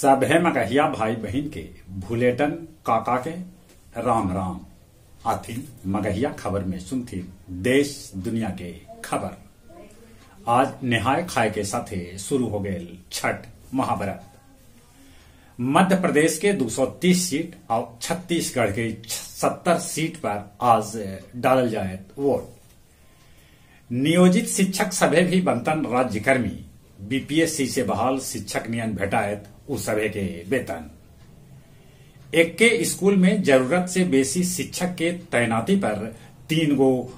सब है मगहिया भाई बहन के, भूलेटन काका के राम राम। आथिन मगहिया खबर में सुनथी देश दुनिया के खबर। आज निहाय खाए के साथे शुरू हो गए छठ महाव्रत। मध्य प्रदेश के 230 सीट और छत्तीसगढ़ के 70 सीट पर आज डालल जाए वोट। नियोजित शिक्षक सभे भी बनतन राज्यकर्मी। बीपीएससी से बहाल शिक्षक नियन भेटायत उस सभे के वेतन। एक के स्कूल में जरूरत से बेसी शिक्षक के तैनाती पर 3 गो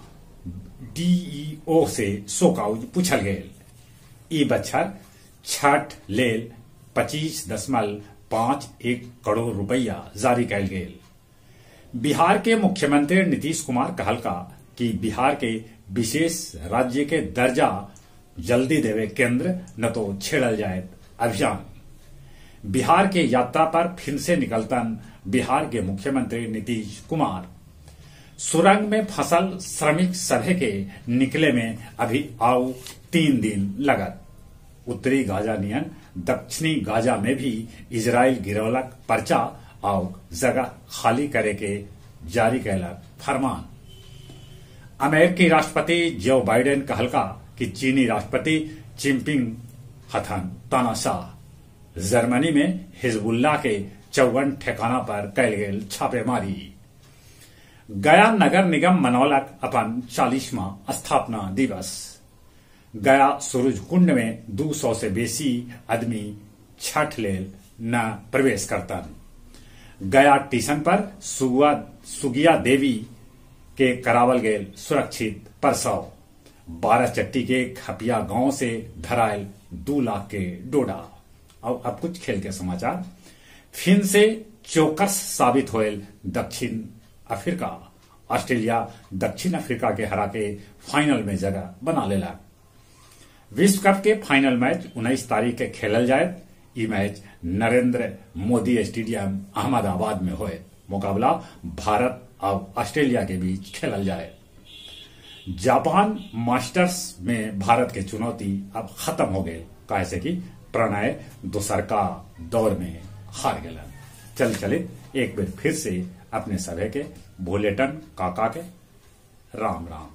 डीईओ से शोकाउज पूछल गए। ई बछर छठ लेल 25.51 करोड़ रुपया जारी कैल गए। बिहार के मुख्यमंत्री नीतीश कुमार कहलका कि बिहार के विशेष राज्य के दर्जा जल्दी देवे केंद्र, न तो छेड़ल जाए अभियान। बिहार के यात्रा पर फिर से निकलतन बिहार के मुख्यमंत्री नीतीश कुमार। सुरंग में फसल श्रमिक सभे के निकले में अभी आओ 3 दिन लगत। उत्तरी गाजा नियन दक्षिणी गाजा में भी इजराइल गिरौलक पर्चा और जगह खाली करे के जारी कैलक फरमान। अमेरिकी राष्ट्रपति जो बाइडेन कहलका कि चीनी राष्ट्रपति जिनपिंग हथन तानाशाह। जर्मनी में हिजबुल्लाह के 54 ठिकाना पर कैल गेल छापेमारी। गया नगर निगम मनौलक अपन 40वां स्थापना दिवस। गया सूरज कुंड में 200 से बेसी आदमी छठ लेल न प्रवेश करतन। गया स्टेशन पर सुगिया देवी के करावल गेल सुरक्षित परसव। 12 चट्टी के खपिया गांव से धरायल 2 लाख के डोडा। और अब कुछ खेल के समाचार। फिन से चौकस साबित होयल दक्षिण अफ्रीका। ऑस्ट्रेलिया दक्षिण अफ्रीका के हरा के फाइनल में जगह बना लेला। विश्व कप के फाइनल मैच 19 तारीख के खेलल जाए। ये मैच नरेंद्र मोदी स्टेडियम अहमदाबाद में होए। मुकाबला भारत और ऑस्ट्रेलिया के बीच खेलल जाए। जापान मास्टर्स में भारत के चुनौती अब खत्म हो गए, कैसे कि प्रणय दूसरका दौर में हार गए। चलित एक बार फिर से अपने सभे के भूलेटन काका के राम राम।